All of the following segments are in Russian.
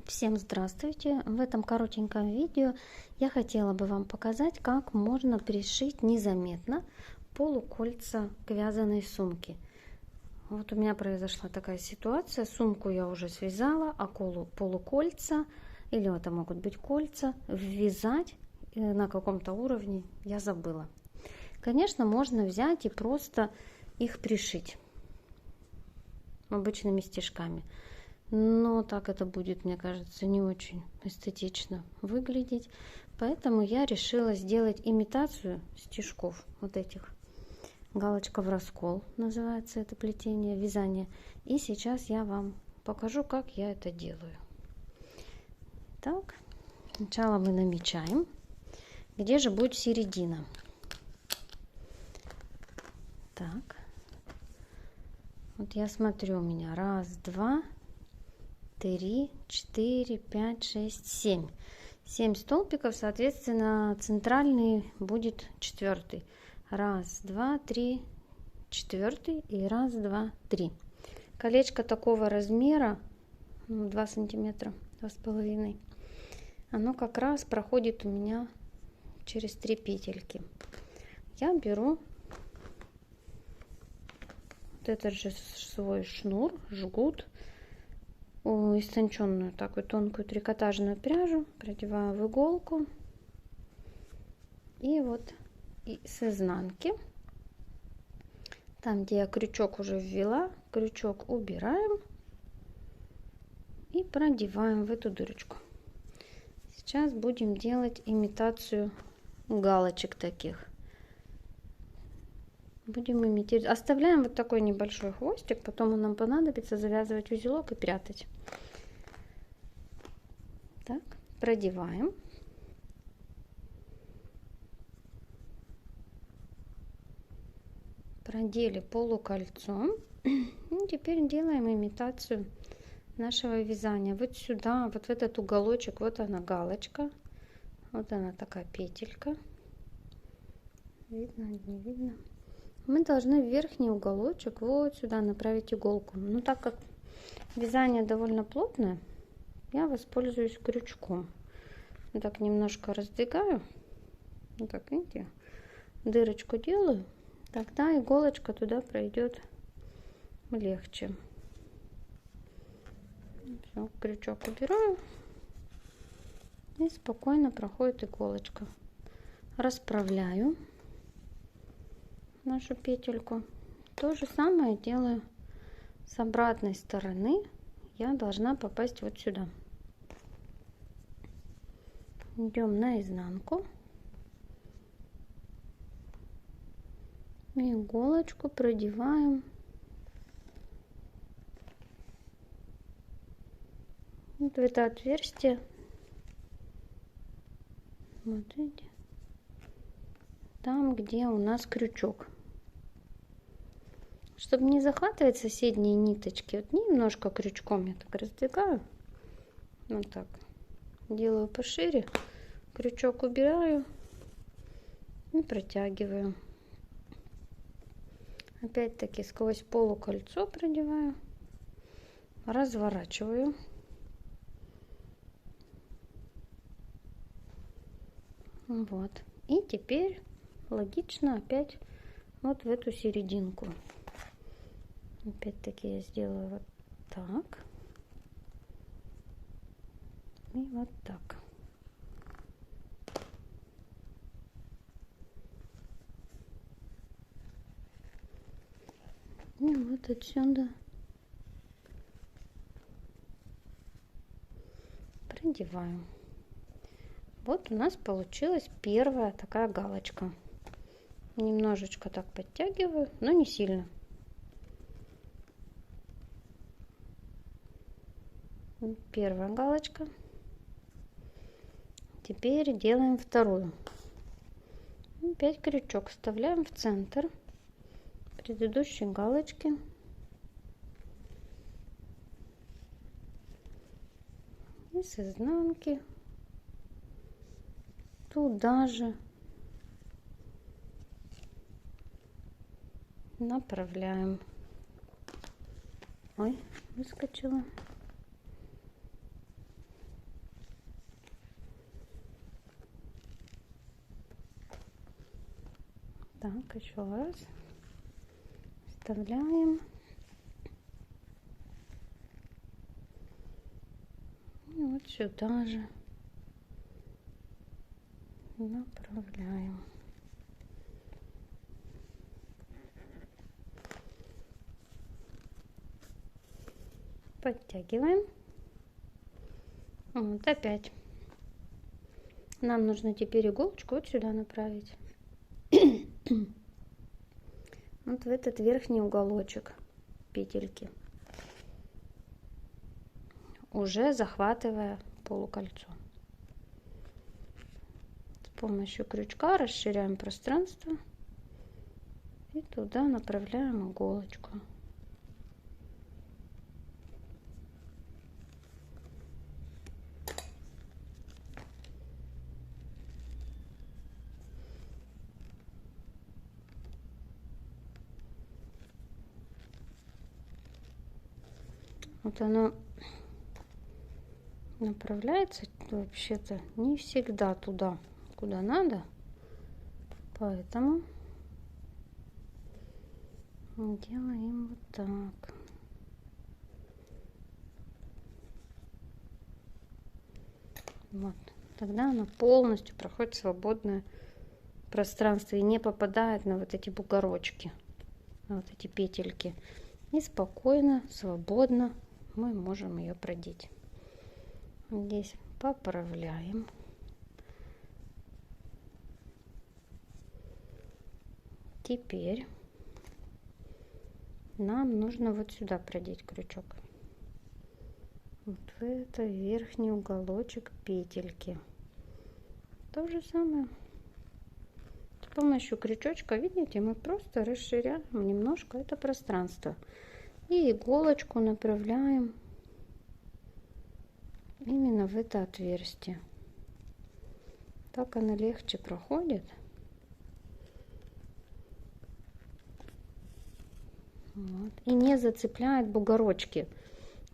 Всем здравствуйте! В этом коротеньком видео я хотела бы вам показать, как можно пришить незаметно полукольца к вязаной сумке. Вот у меня произошла такая ситуация. Сумку я уже связала, а полукольца, или это могут быть кольца, ввязать на каком-то уровне я забыла. Конечно, можно взять и просто их пришить обычными стежками. Но так это будет, мне кажется, не очень эстетично выглядеть. Поэтому я решила сделать имитацию стежков вот этих. Галочка в раскол называется это плетение, вязание. И сейчас я вам покажу, как я это делаю. Так, сначала мы намечаем, где же будет середина. Так, вот я смотрю, у меня 1, 2, 3, 4, 5, 6, 7. 7 столбиков, соответственно, центральный будет 4. 1, 2, 3, 4 и 1, 2, 3. Колечко такого размера, 2 сантиметра, 2,5. Оно как раз проходит у меня через 3 петельки. Я беру вот этот же свой шнур, жгут, истонченную такую тонкую трикотажную пряжу, продеваю в иголку и вот с изнанки, там где я крючок уже ввела, крючок убираем и продеваем в эту дырочку. Сейчас будем делать имитацию галочек таких. Будем имитировать. Оставляем вот такой небольшой хвостик, потом он нам понадобится завязывать узелок и прятать. Так, продеваем. Продели полукольцом. И теперь делаем имитацию нашего вязания. Вот сюда, вот в этот уголочек, вот она галочка. Вот она такая петелька. Видно, не видно? Мы должны в верхний уголочек вот сюда направить иголку. Но так как вязание довольно плотное, я воспользуюсь крючком. Вот так немножко раздвигаю. Вот так, видите? Дырочку делаю. Тогда иголочка туда пройдет легче. Все, крючок убираю. И спокойно проходит иголочка. Расправляю нашу петельку. То же самое делаю с обратной стороны. Я должна попасть вот сюда. Идем на изнанку. Иголочку продеваем вот в это отверстие. Вот видите? Там, где у нас крючок. Чтобы не захватывать соседние ниточки, вот немножко крючком я так раздвигаю. Вот так. Делаю пошире. Крючок убираю и протягиваю. Опять-таки сквозь полукольцо продеваю. Разворачиваю. Вот. И теперь логично опять вот в эту серединку. Опять-таки я сделаю вот так. И вот так. И вот отсюда продеваю. Вот у нас получилась первая такая галочка. Немножечко так подтягиваю, но не сильно. Первая галочка. Теперь делаем вторую. Опять крючок вставляем в центр предыдущей галочки. И с изнанки туда же направляем. Ой, выскочила. Так, еще раз. Вставляем. И вот сюда же направляем. Подтягиваем. Вот опять. Нам нужно теперь иголочку вот сюда направить. Вот в этот верхний уголочек петельки, уже захватывая полукольцо. С помощью крючка расширяем пространство и туда направляем иголочку. Вот оно направляется вообще-то не всегда туда, куда надо, поэтому делаем вот так. Вот, тогда оно полностью проходит свободное пространство и не попадает на вот эти бугорочки, на вот эти петельки. И спокойно, свободно мы можем ее продеть. Здесь поправляем. Теперь нам нужно вот сюда продеть крючок. Вот в это верхний уголочек петельки. То же самое. С помощью крючочка, видите, мы просто расширяем немножко это пространство. И иголочку направляем именно в это отверстие. Так она легче проходит. Вот. И не зацепляет бугорочки.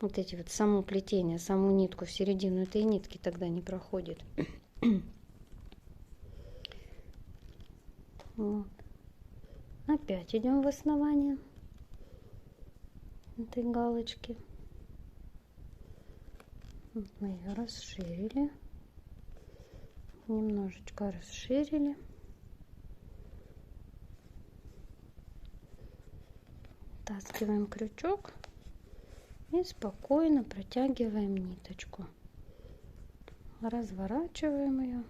Вот эти вот само плетение, саму нитку в середину этой нитки тогда не проходит. Вот. Опять идем в основание этой галочки. Вот мы ее расширили, немножечко расширили. Втаскиваем крючок и спокойно протягиваем ниточку, разворачиваем ее.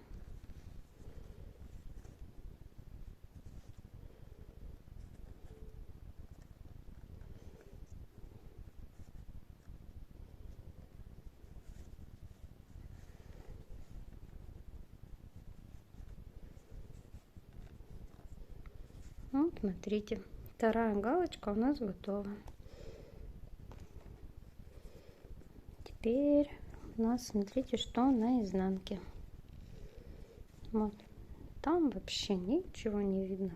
Вот, смотрите, вторая галочка у нас готова. Теперь у нас, смотрите, что на изнанке. Вот, там вообще ничего не видно.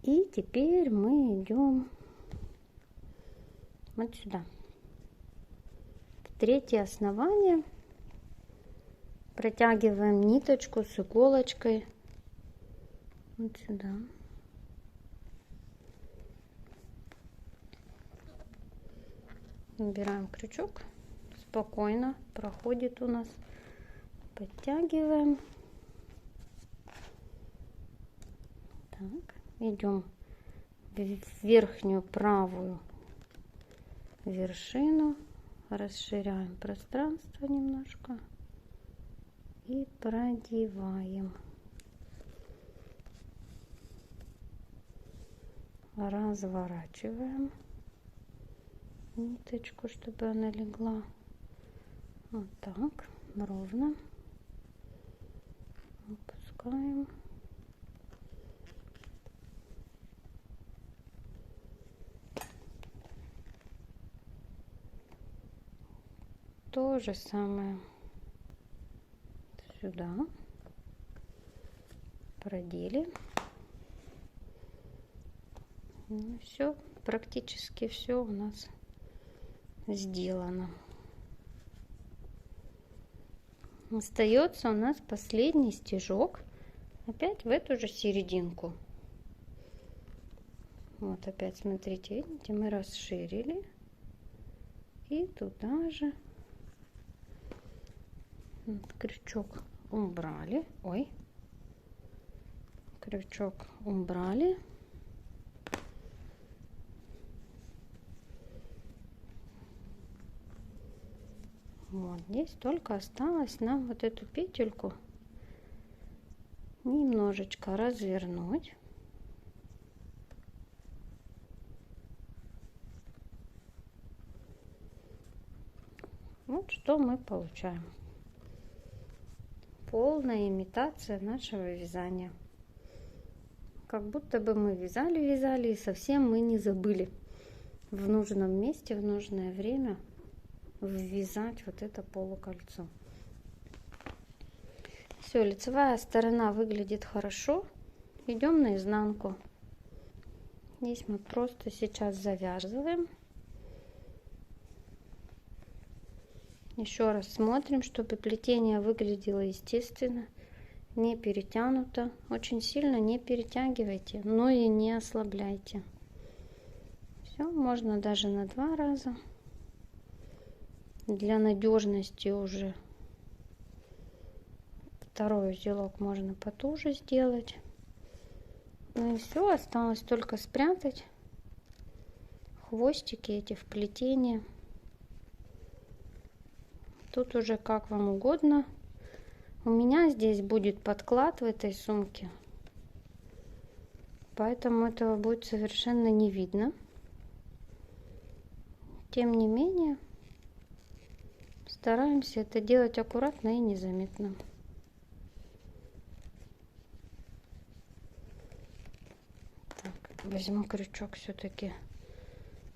И теперь мы идем вот сюда, в третье основание, протягиваем ниточку с иголочкой вот сюда. Убираем крючок, спокойно проходит у нас, подтягиваем. Так, идем в верхнюю правую вершину, расширяем пространство немножко и продеваем. Разворачиваем ниточку, чтобы она легла. Вот так, ровно. Опускаем. То же самое сюда продели. Ну, все, практически все у нас сделано. Остается у нас последний стежок, опять в эту же серединку. Вот опять смотрите, видите, мы расширили. И туда же крючок убрали. Ой. Крючок убрали. Вот здесь только осталось нам вот эту петельку немножечко развернуть. Вот что мы получаем. Полная имитация нашего вязания. Как будто бы мы вязали и совсем мы не забыли в нужном месте, в нужное время ввязать вот это полукольцо. Все, лицевая сторона выглядит хорошо. Идем на изнанку. Здесь мы просто сейчас завязываем. Еще раз смотрим, чтобы плетение выглядело естественно, не перетянуто. Очень сильно не перетягивайте, но и не ослабляйте. Все, можно даже на 2 раза. Для надежности уже второй узелок можно потуже сделать. Ну и все, осталось только спрятать хвостики эти в плетение. Тут уже как вам угодно. У меня здесь будет подклад в этой сумке, поэтому этого будет совершенно не видно. Тем не менее, стараемся это делать аккуратно и незаметно. Так, возьму крючок все-таки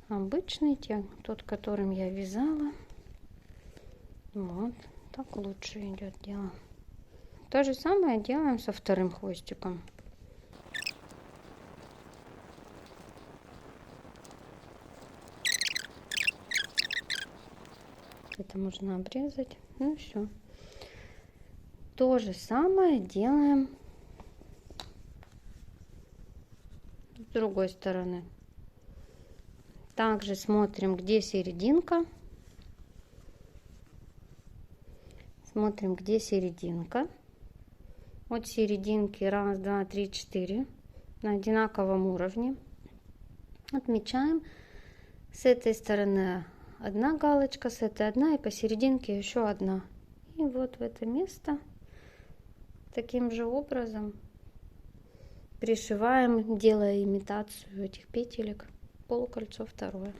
обычный, тот, которым я вязала. Вот, так лучше идет дело. То же самое делаем со вторым хвостиком. Это можно обрезать. Ну все. То же самое делаем с другой стороны. Также смотрим, где серединка. Смотрим, где серединка. От серединки 1, 2, 3, 4 на одинаковом уровне. Отмечаем. С этой стороны одна галочка, с этой одна, и посерединке еще одна. И вот в это место таким же образом пришиваем, делая имитацию этих петелек, полукольцо второе.